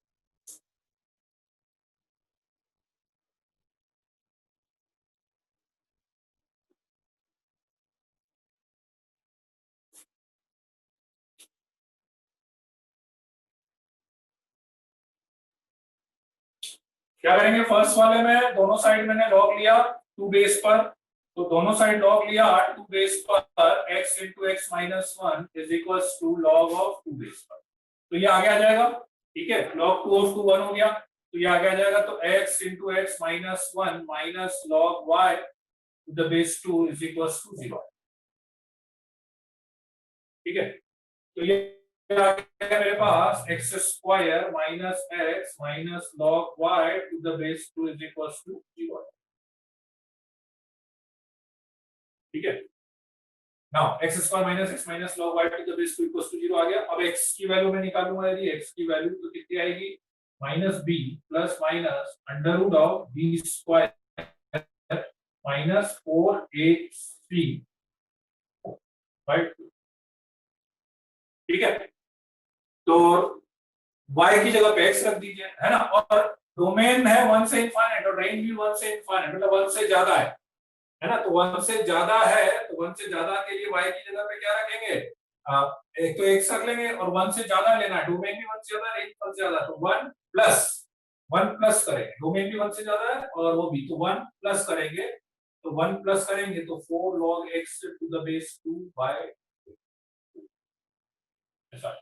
क्या करेंगे, फर्स्ट वाले में दोनों साइड मैंने लॉग लिया टू बेस पर, तो दोनों साइड लॉग लिया टू बेस पर, x into x minus one is equal to log of two base पर। तो ये आगे आ जाएगा, ठीक है, log two of two one हो गया, तो ये आगे आ जाएगा, तो x into x minus one minus log y to the base two is equal to zero. ठीक है, तो ये आ गया मेरे पास x square minus x minus log y to the base two is equal to zero. ठीक है, now x square minus x minus log y to the base 2 equals to 0 आ गया। अब x की वैल्यू मैं निकालूंगा, यदि x की वैल्यू तो कितनी आएगी, minus b plus minus under root of b square minus 4ac, right. ठीक है, तो y की जगह पे x रख दीजिए, है ना, और डोमेन है 1 से इनफाइनाइट और रेंज भी 1 से इनफाइनाइट, मतलब 1 से ज्यादा है ना, तो 1 से ज्यादा है, तो 1 से ज्यादा के लिए y की जगह पे क्या रखेंगे, एक तो x रख लेंगे, और 1 से ज्यादा लेना है, डोमेन भी 1 से ज्यादा, रेंज 1 से ज्यादा, तो 1 प्लस करेंगे, डोमेन भी 1 से ज्यादा है और वो भी, तो 1 प्लस करेंगे, तो 1 प्लस करेंगे तो 4 log x to the base 2 by ऐसा।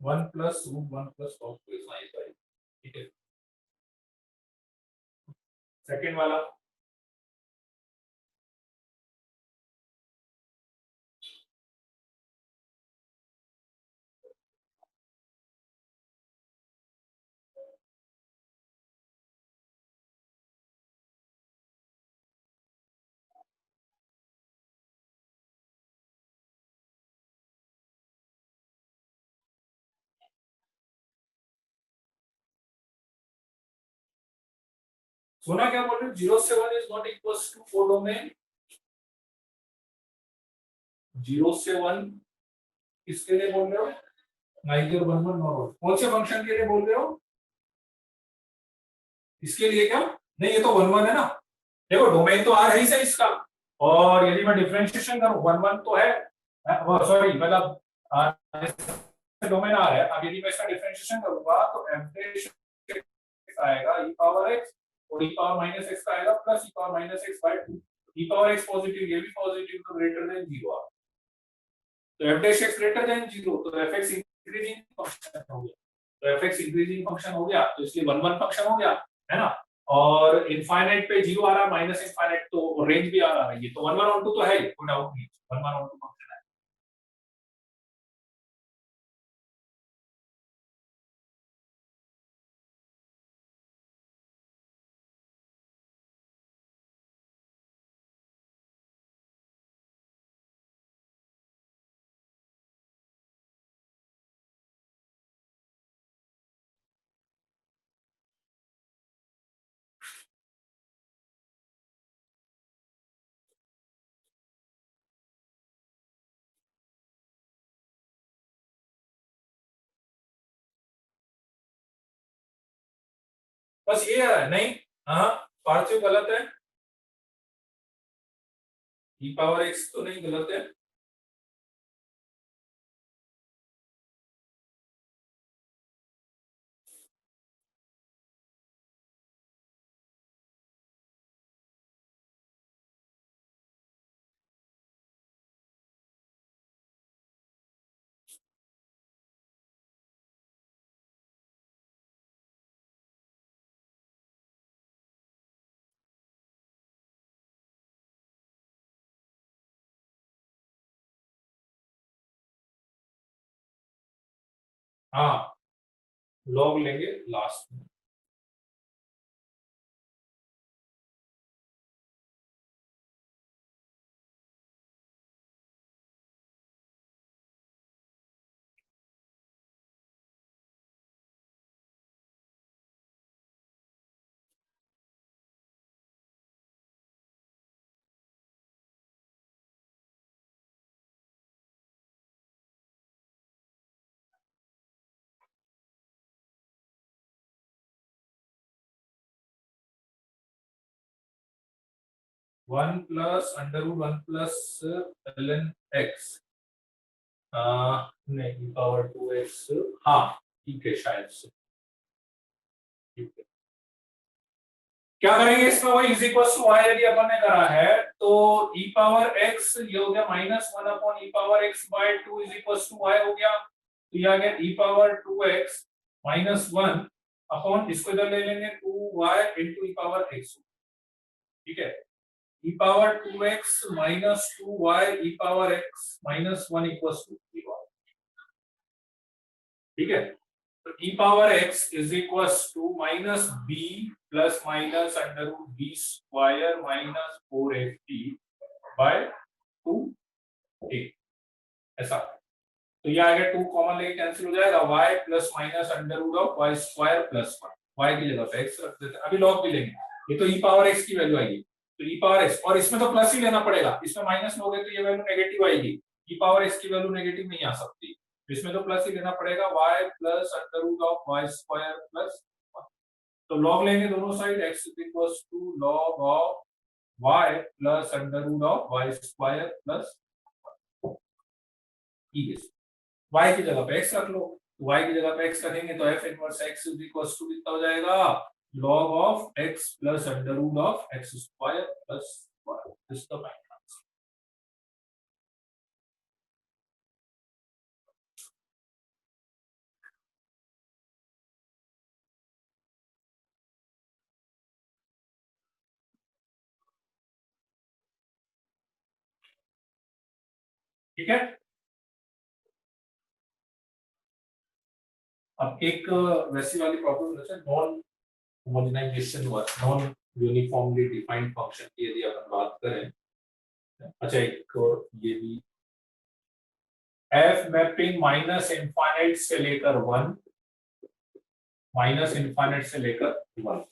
1 plus root 1 plus cos 2x, ठीक है। सेकंड वाला सोना क्या बोल रहे हो, 0 से 1 is not equals to codomain, 0 से 1 किसके लिए बोल रहे हो, नाइदर 1 1 नॉट, कौन से फंक्शन के लिए बोल रहे हो, इसके लिए क्या, नहीं ये तो 1 1 है ना, देखो डोमेन तो आर है ही सही इसका, और यदि मैं डिफरेंशिएशन करूं 1 1 तो है, सॉरी मतलब डोमेन आर है, अब यदि मैं इसका डिफरेंशिएशन करूंगा तो एफ डैश आएगा e पावर x और e पावर माइनस x का आएगा plus e power minus x by 2, e power x positive, ये भी पॉजिटिव, तो ग्रेटर देन 0 आ, तो f dash x greater than 0, तो fx इंक्रीजिंग फंक्शन हो गया, तो fx इंक्रीजिंग फंक्शन हो गया, तो इसलिए 1 1 फंक्शन हो गया, है ना, और इनफाइनाइट पे 0 आ रहा है, माइनस इनफाइनाइट तो रेंज भी आ रहा है, ये तो 1 1 ऑन 2 तो है ही, कोई डाउट नहीं, 1 1 ऑन 2 फंक्शन है। बस ये है, नहीं, हाँ पार्थिव गलत है, e पावर x तो नहीं गलत है, हाँ लॉग लेंगे लास्ट में, one plus under root 1 plus ln x, नहीं पावर 2x, हाँ ठीक है शायद से, ठीक है, क्या करेंगे इसमें, वही इज इक्वल टू y यदि अपन ने करा है तो e पावर x ये हो गया minus 1 upon e power x by 2 is equal to y हो गया, तो ये आ गया e power 2x minus 1 upon, इसको इधर ले लेंगे 2y into e power x, ठीक है, e power 2x minus 2y e power x minus 1 equal to 0, ठीक है, तो e power x is equal to minus b plus minus under root b square minus 4ft by 2a, ऐसा, तो ये आ गया 2 कॉमन लेके कैंसिल हो जाएगा, y plus minus under root of y square plus 1, y की जगह पे x रख देते हैं, अभी लॉग भी लेंगे, ये तो e पावर x की वैल्यू आएगी, तो e पावर x, और इसमें तो प्लस ही लेना पड़ेगा, इसमें माइनस लोगे तो ये वैल्यू नेगेटिव आएगी, e पावर x की वैल्यू नेगेटिव नहीं आ सकती, इसमें तो प्लस ही लेना पड़ेगा, y plus under root of y square plus 1, तो लॉग लेंगे दोनों side, x equals to log of y plus under root of y square plus e, y की जगह पे x रख लो, y की जगह पे x रखेंगे तो f inverse x is equals to कितना हो जाएगा, log of x plus under root of x square plus 1, this the final answer. ठीक है। अब एक वैसी वाली प्रॉब्लम जैसे non homogenization non uniformly defined function की यदि अपन बात करें, अच्छा एक और ये भी एफ मैपिंग माइनस इनफाइनाइट से लेकर 1 माइनस इनफाइनाइट से लेकर 1।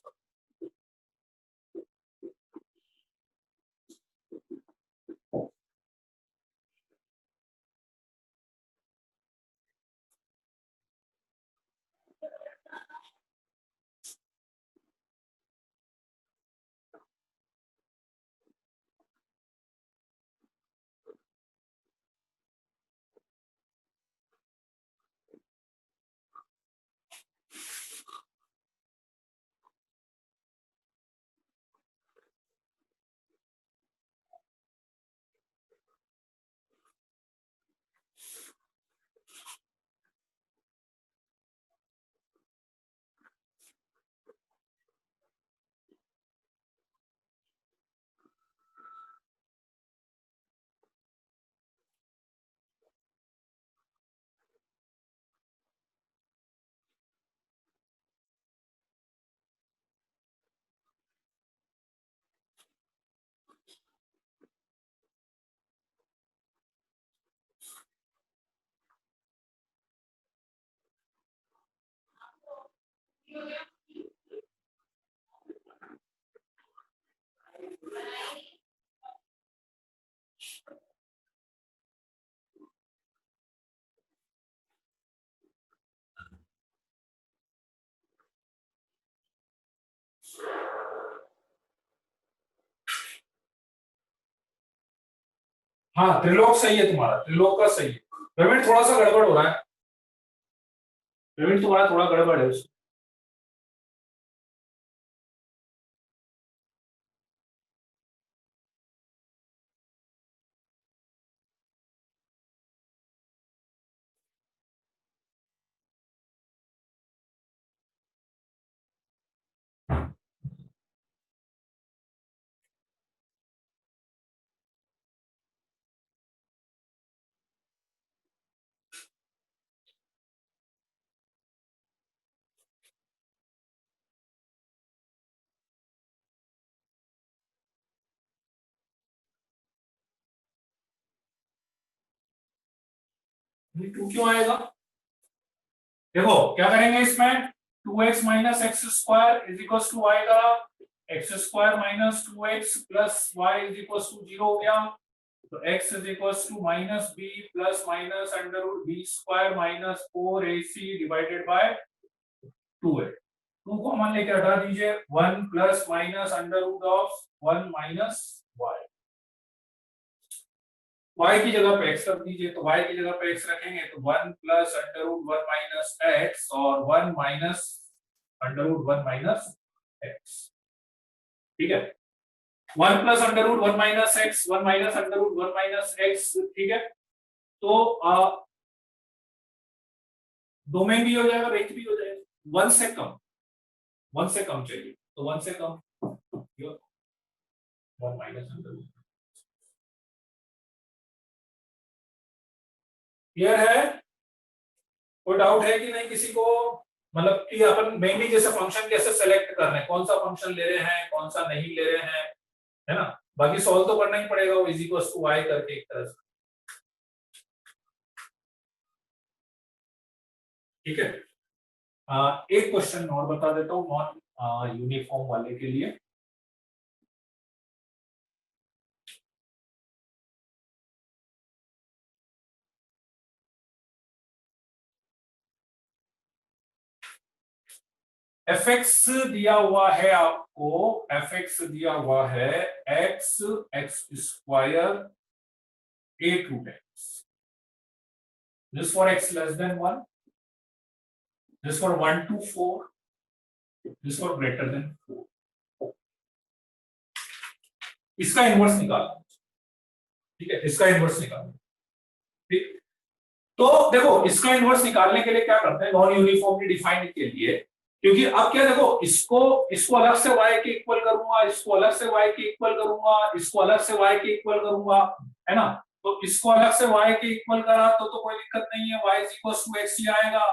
हाँ त्रिलोक सही है तुम्हारा, त्रिलोक का सही है। पेमेंट थोड़ा सा गड़बड़ हो रहा है, पेमेंट तुम्हारा थोड़ा गड़बड़ है उसमें। टू क्यों आएगा? देखो क्या करेंगे इसमें, 2x minus x square is equal to आएगा x square minus 2x plus y is equal to 0 हो गया। तो x is equal to minus B plus minus under root B square minus 4ac divided by 2a। 2 को मान लेके हटा दीजिए, 1 plus minus under root of 1 minus y। y की जगह पे x रख दीजिए, तो y की जगह पे x रखेंगे तो 1 plus under root 1 minus x और 1 minus under root 1 minus x। ठीक है, 1 plus under root 1 minus x, 1 minus under root 1 minus x। ठीक है, तो डोमेन भी हो जाएगा, रेंज भी हो जाएगा। 1 से कम, 1 से कम चाहिए, तो 1 से कम 1 माइनस अंडर रूट। क्लियर है? कोई डाउट है कि नहीं किसी को? मतलब कि अपन मेनली जैसे फंक्शन कैसे सेलेक्ट कर रहे हैं, कौन सा फंक्शन ले रहे हैं, कौन सा नहीं ले रहे हैं, है ना। बाकी सॉल्व तो करना ही पड़ेगा वो इज इक्वल टू y करके एक तरह से। ठीक है, एक क्वेश्चन और बता देता हूँ नॉन यूनिफॉर्म वाले के लिए। fx दिया हुआ है आपको, fx दिया हुआ है x square a to x, this for x less than 1, this for 1 to 4, this for greater than 4। इसका इनवर्स निकालना, ठीक है, इसका इनवर्स निकालना। ठीक, तो देखो इसका इनवर्स निकालने के लिए क्या करते हैं, नॉन यूनिफॉर्मली डिफाइंड के लिए, क्योंकि अब क्या देखो इसको अलग से y के इक्वल करूंगा, इसको अलग से y के इक्वल करूंगा, इसको अलग से y के इक्वल करूंगा, है ना। तो इसको अलग से y के इक्वल करा तो कोई दिक्कत नहीं है, y is equal to x ही आएगा।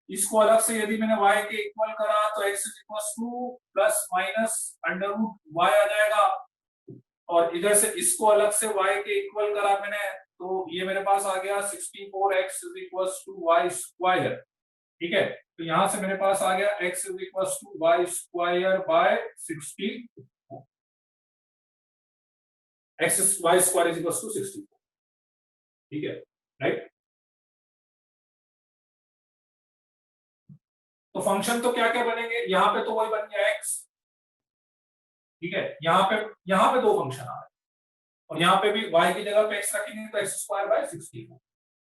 इसको अलग से यदि मैंने y के इक्वल करा तो x is equal to plus minus under root y आ जाएगा, और इधर से इसको अलग से y के इक्वल करा मैंने तो ये मेरे पास आ गया 64x is equal to y square. ठीक है, तो यहां से मेरे पास आ गया x is equal to y square by 60, x y square is equal to 64। ठीक है, राइट। तो फंक्शन तो क्या क्या बनेंगे, यहाँ पे तो वही बन गया x। ठीक है, यहाँ पे दो फंक्शन आ रहे हैं और यहाँ पे भी y की जगह पे x रखेंगे तो x स्क्वायर बाय 64।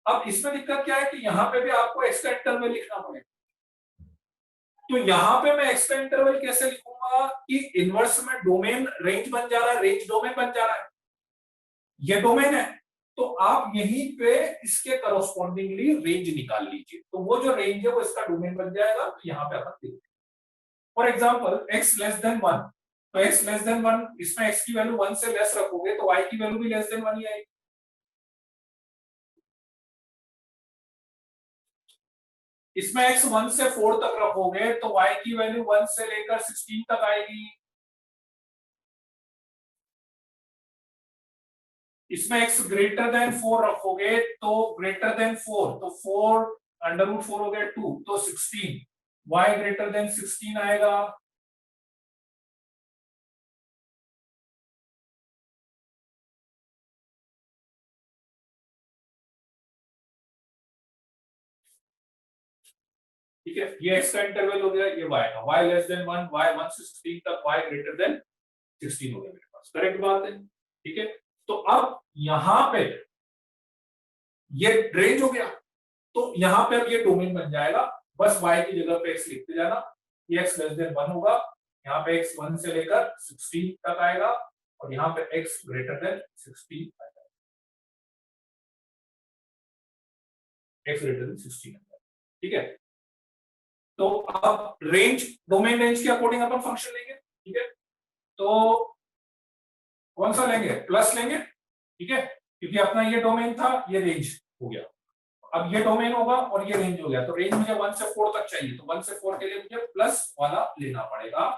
अब इसमें दिक्कत क्या है कि यहाँ पे भी आपको x का इंटरवल लिखना पड़ेगा। तो यहाँ पे मैं x का इंटरवल कैसे लिखूंगा कि इनवर्स में डोमेन रेंज बन जा रहा है, रेंज डोमेन बन जा रहा है, ये डोमेन है, तो आप यहीं पे इसके करस्पॉन्डिंगली रेंज निकाल लीजिए, तो वो जो रेंज है वो इसका डोमेन बन जाएगा। तो यहाँ पे अपन देखते हैं for example x less than 1, तो x लेस देन 1 इसमें x की वैल्यू 1 से लेस रखोगे तो y की वैल्यू भी लेस देन 1 ही आएगी। इसमें x 1 से 4 तक रखोगे तो y की वैल्यू 1 से लेकर 16 तक आएगी। इसमें x ग्रेटर देन 4 रखोगे तो ग्रेटर देन 4 तो 4 अंडर रूट 4 हो गया 2 तो 16, y ग्रेटर देन 16 आएगा। ठीक है, ये x का इंटरवल हो गया, ये y का, y लेस देन 1, y 1 से 16 तक, y ग्रेटर देन 16 हो गया मेरे पास। करेक्ट बात है। ठीक है, तो अब यहां पे ये रेंज हो गया, तो यहां पे अब ये डोमेन बन जाएगा, बस y की जगह पे x लिखते जाना, ये x लेस देन 1 होगा, यहाँ पे x 1 से लेकर 16 तक आएगा और यहाँ पे x ग्रेटर देन 16 आएगा, x ग्रेटर देन 16 आएगा। ठीक है, तो अब रेंज, डोमेन रेंज के अकॉर्डिंग अपन फंक्शन लेंगे। ठीक है, तो कौन सा लेंगे, प्लस लेंगे। ठीक है, क्योंकि अपना ये डोमेन था, ये रेंज हो गया, अब ये डोमेन होगा और ये रेंज हो गया, तो रेंज मुझे 1 से 4 तक चाहिए, तो 1 से 4 के लिए मुझे प्लस वाला लेना पड़ेगा,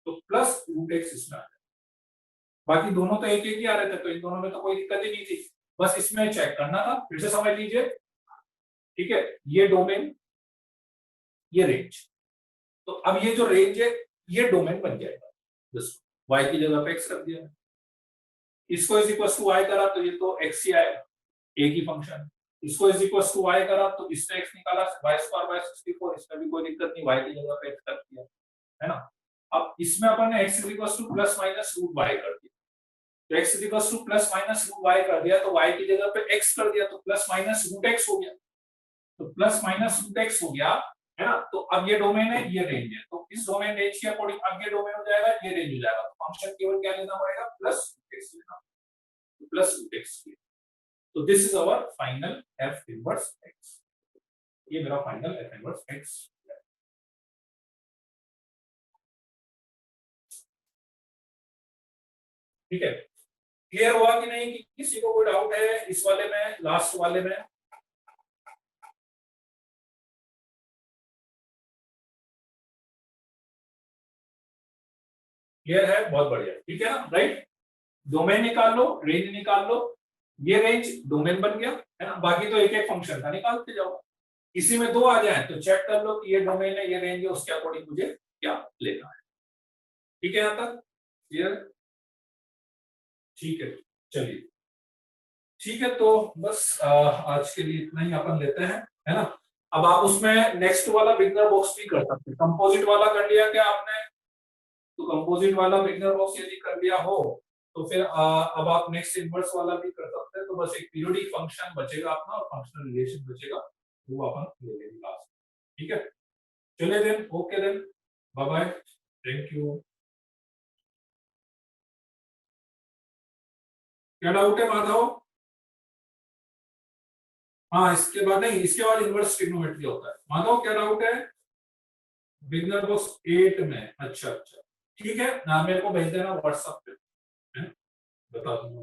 तो प्लस रूट एक्स इसमें आ जाएगा। बाकी दोनों तो एक ही आ रहे थे, तो इन दोनों में तो कोई दिक्कत ही नहीं थी, बस इसमें चेक करना था। फिर से समझ लीजिए, ठीक है, ये डोमेन, ये रेंज, तो अब ये जो रेंज है ये डोमेन बन जाएगा, बस y की जगह पे x रख दिया, इसको इज इक्वल टू y करा तो ये तो x ही आएगा, एक ही फंक्शन। इसको इज इक्वल टू y करा तो इससे x निकाला, y स्क्वायर बाय 64, इसमें भी कोई दिक्कत नहीं, y की जगह पे x रख दिया, है ना। अब इसमें अपन ने x is equal to plus minus root y कर दिया, तो x is equal to plus minus root y कर दिया, तो y की जगह पे x कर दिया, तो प्लस माइनस रूट x हो गया, तो प्लस माइनस रूट x हो गया, है ना। तो अब ये डोमेन है, ये रेंज है, तो इस डोमेन रेंज के अकॉर्डिंग अब ये डोमेन हो जाएगा, ये रेंज हो जाएगा, तो फंक्शन केवल क्या लेना पड़ेगा, प्लस x लेना, प्लस x। तो this is our final f inverse x, ये मेरा फाइनल f इनवर्स x। ठीक है, क्लियर हुआ कि नहीं, कि किसी को कोई डाउट है इस वाले में, लास्ट वाले में? क्लियर है, बहुत बढ़िया। ठीक है ना, राइट, डोमेन निकाल लो, रेंज निकाल लो, ये रेंज डोमेन बन गया, है ना। बाकी तो एक एक फंक्शन का निकालते जाओ, इसी में दो आ जाए तो चेक कर लो कि ये डोमेन है, ये रेंज है, उसके अकॉर्डिंग मुझे क्या लेना है। ठीक है, यहाँ तक क्लियर? ठीक है, चलिए, ठीक है, तो बस आज के लिए इतना ही अपन लेते हैं, है ना। अब आप उसमें नेक्स्ट वाला बिगनर बॉक्स भी कर सकते हैं, कंपोजिट वाला कर लिया क्या आपने? तो कंपोजिट वाला बिगनर बॉक्स यदि कर लिया हो तो फिर अब आप नेक्स्ट इनवर्स वाला भी कर सकते हैं, तो बस एक पीरियोडिक फंक्शन बचेगा अपना और फंक्शनल रिलेशन बचेगा, वो अपन ले लेंगे लास्ट। ठीक है, चलिए then, okay then, bye bye, thank you. क्या डाउट है माधव? हाँ, इसके बाद नहीं, इसके बाद इनवर्स ट्रिग्नोमेट्री होता है। माधव क्या डाउट है? बिगनर बॉक्स 8 में, अच्छा अच्छा, ठीक है ना, मेरे को भेज देना व्हाट्सएप पे, बता दूंगा।